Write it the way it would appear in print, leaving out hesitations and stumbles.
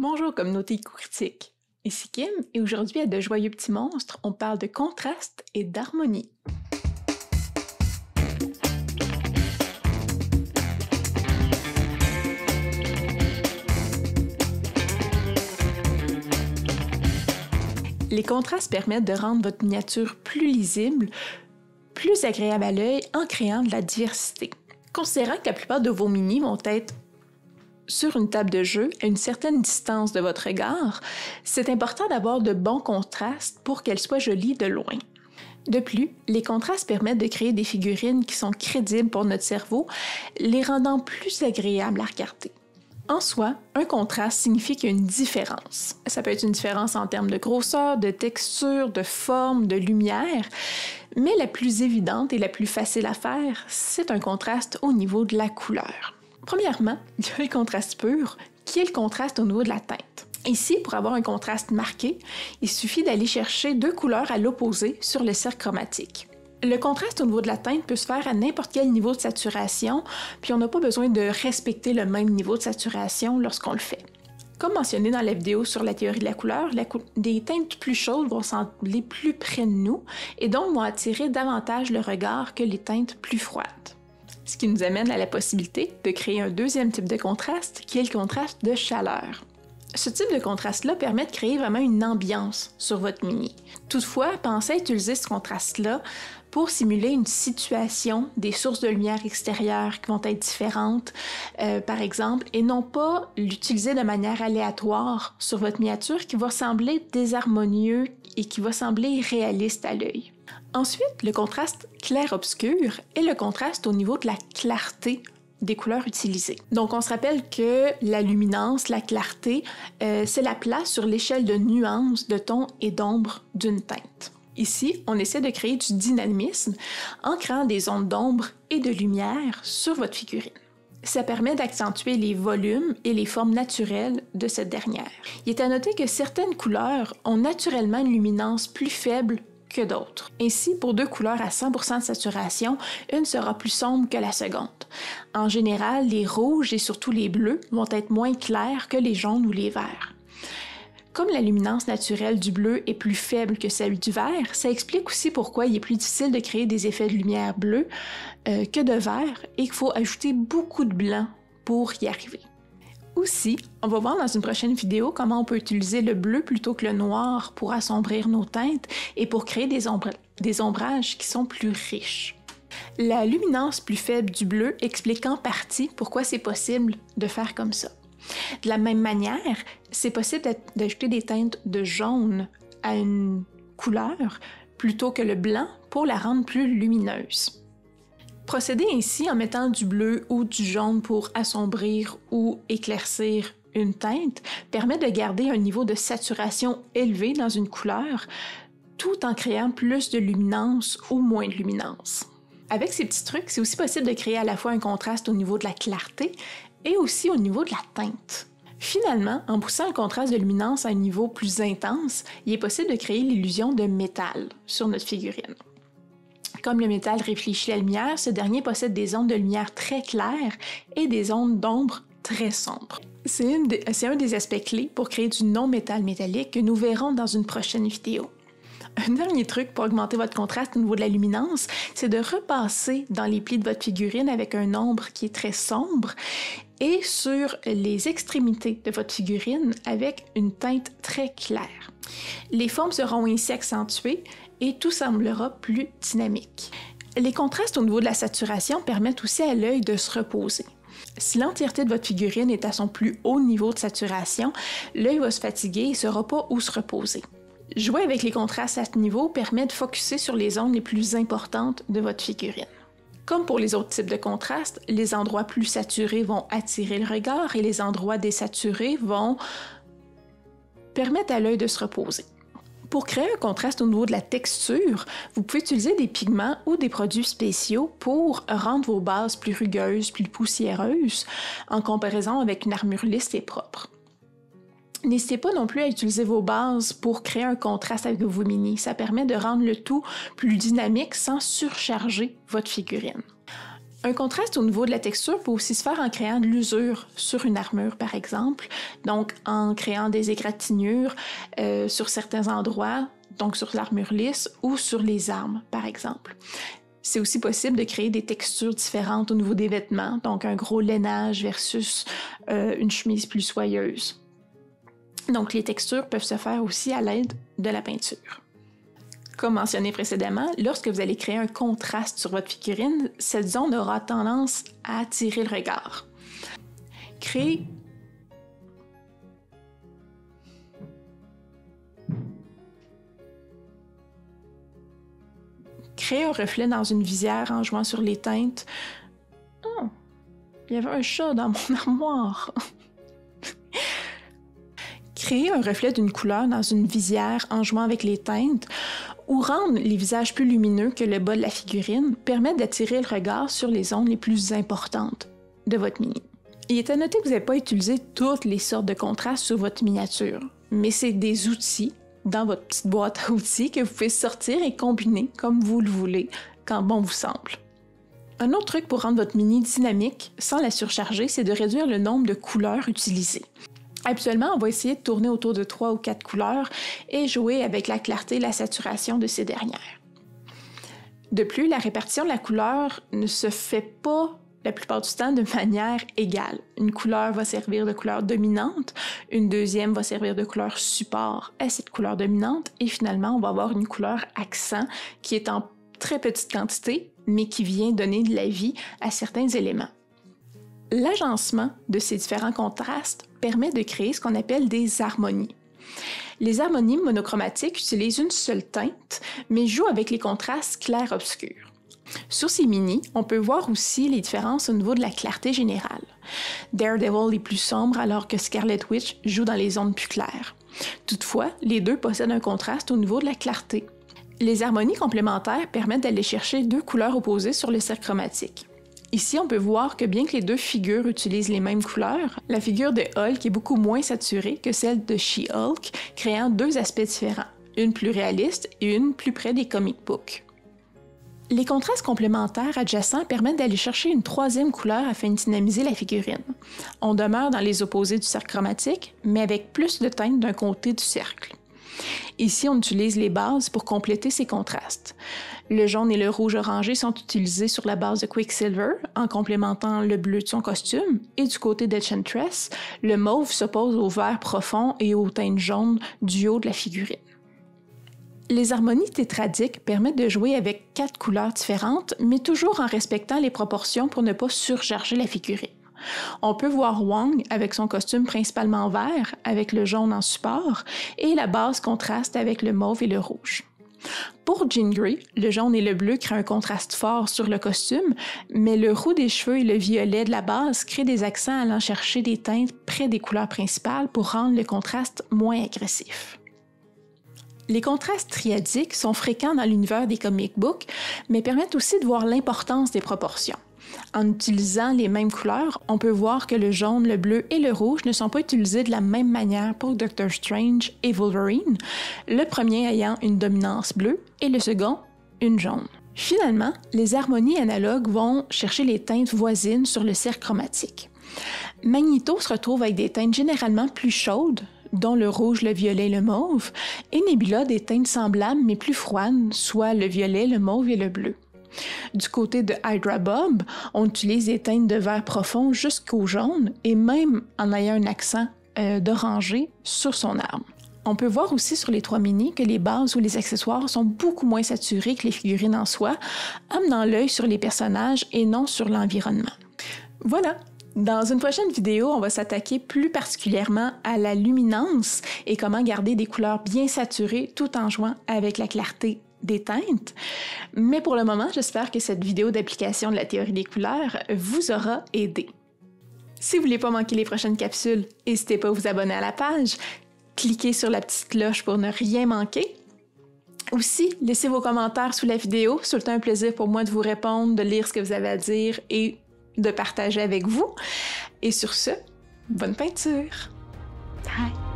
Bonjour communauté critique, ici Kim et aujourd'hui à De Joyeux Petits Monstres, on parle de contraste et d'harmonie. Les contrastes permettent de rendre votre miniature plus lisible, plus agréable à l'œil en créant de la diversité. Considérant que la plupart de vos minis vont être sur une table de jeu à une certaine distance de votre regard, c'est important d'avoir de bons contrastes pour qu'elles soient jolies de loin. De plus, les contrastes permettent de créer des figurines qui sont crédibles pour notre cerveau, les rendant plus agréables à regarder. En soi, un contraste signifie qu'il y a une différence. Ça peut être une différence en termes de grosseur, de texture, de forme, de lumière, mais la plus évidente et la plus facile à faire, c'est un contraste au niveau de la couleur. Premièrement, il y a le contraste pur, qui est le contraste au niveau de la teinte. Ici, pour avoir un contraste marqué, il suffit d'aller chercher deux couleurs à l'opposé sur le cercle chromatique. Le contraste au niveau de la teinte peut se faire à n'importe quel niveau de saturation, puis on n'a pas besoin de respecter le même niveau de saturation lorsqu'on le fait. Comme mentionné dans la vidéo sur la théorie de la couleur, des teintes plus chaudes vont sembler plus près de nous et donc vont attirer davantage le regard que les teintes plus froides. Ce qui nous amène à la possibilité de créer un deuxième type de contraste, qui est le contraste de chaleur. Ce type de contraste-là permet de créer vraiment une ambiance sur votre mini. Toutefois, pensez à utiliser ce contraste-là pour simuler une situation, des sources de lumière extérieures qui vont être différentes, par exemple, et non pas l'utiliser de manière aléatoire sur votre miniature qui va sembler désharmonieux et qui va sembler irréaliste à l'œil. Ensuite, le contraste clair-obscur est le contraste au niveau de la clarté des couleurs utilisées. Donc, on se rappelle que la luminance, la clarté, c'est la place sur l'échelle de nuances, de tons et d'ombre d'une teinte. Ici, on essaie de créer du dynamisme en créant des zones d'ombre et de lumière sur votre figurine. Ça permet d'accentuer les volumes et les formes naturelles de cette dernière. Il est à noter que certaines couleurs ont naturellement une luminance plus faible que d'autres. Ainsi, pour deux couleurs à 100% de saturation, une sera plus sombre que la seconde. En général, les rouges et surtout les bleus vont être moins clairs que les jaunes ou les verts. Comme la luminance naturelle du bleu est plus faible que celle du vert, ça explique aussi pourquoi il est plus difficile de créer des effets de lumière bleue que de vert et qu'il faut ajouter beaucoup de blanc pour y arriver. Aussi, on va voir dans une prochaine vidéo comment on peut utiliser le bleu plutôt que le noir pour assombrir nos teintes et pour créer des ombrages qui sont plus riches. La luminance plus faible du bleu explique en partie pourquoi c'est possible de faire comme ça. De la même manière, c'est possible d'ajouter des teintes de jaune à une couleur plutôt que le blanc pour la rendre plus lumineuse. Procéder ainsi en mettant du bleu ou du jaune pour assombrir ou éclaircir une teinte permet de garder un niveau de saturation élevé dans une couleur tout en créant plus de luminance ou moins de luminance. Avec ces petits trucs, c'est aussi possible de créer à la fois un contraste au niveau de la clarté et aussi au niveau de la teinte. Finalement, en poussant le contraste de luminance à un niveau plus intense, il est possible de créer l'illusion de métal sur notre figurine. Comme le métal réfléchit la lumière, ce dernier possède des ondes de lumière très claires et des ondes d'ombre très sombres. C'est un des aspects clés pour créer du non-métal métallique que nous verrons dans une prochaine vidéo. Un dernier truc pour augmenter votre contraste au niveau de la luminance, c'est de repasser dans les plis de votre figurine avec un ombre qui est très sombre et sur les extrémités de votre figurine avec une teinte très claire. Les formes seront ainsi accentuées et tout semblera plus dynamique. Les contrastes au niveau de la saturation permettent aussi à l'œil de se reposer. Si l'entièreté de votre figurine est à son plus haut niveau de saturation, l'œil va se fatiguer et ne saura pas où se reposer. Jouer avec les contrastes à ce niveau permet de focusser sur les zones les plus importantes de votre figurine. Comme pour les autres types de contrastes, les endroits plus saturés vont attirer le regard et les endroits désaturés vont permettre à l'œil de se reposer. Pour créer un contraste au niveau de la texture, vous pouvez utiliser des pigments ou des produits spéciaux pour rendre vos bases plus rugueuses, plus poussiéreuses, en comparaison avec une armure lisse et propre. N'hésitez pas non plus à utiliser vos bases pour créer un contraste avec vos minis. Ça permet de rendre le tout plus dynamique sans surcharger votre figurine. Un contraste au niveau de la texture peut aussi se faire en créant de l'usure sur une armure, par exemple, donc en créant des égratignures sur certains endroits, donc sur l'armure lisse ou sur les armes, par exemple. C'est aussi possible de créer des textures différentes au niveau des vêtements, donc un gros lainage versus une chemise plus soyeuse. Donc les textures peuvent se faire aussi à l'aide de la peinture. Comme mentionné précédemment, lorsque vous allez créer un contraste sur votre figurine, cette zone aura tendance à attirer le regard. Créez un reflet dans une visière en jouant sur les teintes. Oh, il y avait un chat dans mon armoire. Créer un reflet d'une couleur dans une visière en jouant avec les teintes ou rendre les visages plus lumineux que le bas de la figurine permet d'attirer le regard sur les zones les plus importantes de votre mini. Il est à noter que vous n'avez pas utilisé toutes les sortes de contrastes sur votre miniature, mais c'est des outils dans votre petite boîte à outils que vous pouvez sortir et combiner comme vous le voulez, quand bon vous semble. Un autre truc pour rendre votre mini dynamique sans la surcharger, c'est de réduire le nombre de couleurs utilisées. Habituellement, on va essayer de tourner autour de 3 ou 4 couleurs et jouer avec la clarté et la saturation de ces dernières. De plus, la répartition de la couleur ne se fait pas la plupart du temps de manière égale. Une couleur va servir de couleur dominante, une deuxième va servir de couleur support à cette couleur dominante et finalement, on va avoir une couleur accent qui est en très petite quantité, mais qui vient donner de la vie à certains éléments. L'agencement de ces différents contrastes permet de créer ce qu'on appelle des harmonies. Les harmonies monochromatiques utilisent une seule teinte, mais jouent avec les contrastes clair-obscur. Sur ces mini, on peut voir aussi les différences au niveau de la clarté générale. Daredevil est plus sombre alors que Scarlet Witch joue dans les zones plus claires. Toutefois, les deux possèdent un contraste au niveau de la clarté. Les harmonies complémentaires permettent d'aller chercher deux couleurs opposées sur le cercle chromatique. Ici, on peut voir que bien que les deux figures utilisent les mêmes couleurs, la figure de Hulk est beaucoup moins saturée que celle de She-Hulk, créant deux aspects différents, une plus réaliste et une plus près des comic books. Les contrastes complémentaires adjacents permettent d'aller chercher une troisième couleur afin de dynamiser la figurine. On demeure dans les opposés du cercle chromatique, mais avec plus de teintes d'un côté du cercle. Ici, on utilise les bases pour compléter ces contrastes. Le jaune et le rouge orangé sont utilisés sur la base de Quicksilver en complémentant le bleu de son costume, et du côté d'Enchantress, le mauve s'oppose au vert profond et aux teintes jaunes du haut de la figurine. Les harmonies tétradiques permettent de jouer avec 4 couleurs différentes, mais toujours en respectant les proportions pour ne pas surcharger la figurine. On peut voir Wong avec son costume principalement vert, avec le jaune en support, et la base contraste avec le mauve et le rouge. Pour Jean Grey, le jaune et le bleu créent un contraste fort sur le costume, mais le roux des cheveux et le violet de la base créent des accents allant chercher des teintes près des couleurs principales pour rendre le contraste moins agressif. Les contrastes triadiques sont fréquents dans l'univers des comic books, mais permettent aussi de voir l'importance des proportions. En utilisant les mêmes couleurs, on peut voir que le jaune, le bleu et le rouge ne sont pas utilisés de la même manière pour Doctor Strange et Wolverine, le premier ayant une dominance bleue et le second une jaune. Finalement, les harmonies analogues vont chercher les teintes voisines sur le cercle chromatique. Magneto se retrouve avec des teintes généralement plus chaudes, dont le rouge, le violet et le mauve, et Nebula des teintes semblables mais plus froides, soit le violet, le mauve et le bleu. Du côté de Hydra Bob, on utilise des teintes de vert profond jusqu'au jaune et même en ayant un accent d'orangé sur son arme. On peut voir aussi sur les 3 mini que les bases ou les accessoires sont beaucoup moins saturés que les figurines en soi, amenant l'œil sur les personnages et non sur l'environnement. Voilà! Dans une prochaine vidéo, on va s'attaquer plus particulièrement à la luminance et comment garder des couleurs bien saturées tout en jouant avec la clarté des teintes. Mais pour le moment, j'espère que cette vidéo d'application de la théorie des couleurs vous aura aidé. Si vous ne voulez pas manquer les prochaines capsules, n'hésitez pas à vous abonner à la page, cliquez sur la petite cloche pour ne rien manquer. Aussi, laissez vos commentaires sous la vidéo, c'est tout le temps un plaisir pour moi de vous répondre, de lire ce que vous avez à dire et de partager avec vous. Et sur ce, bonne peinture! Bye!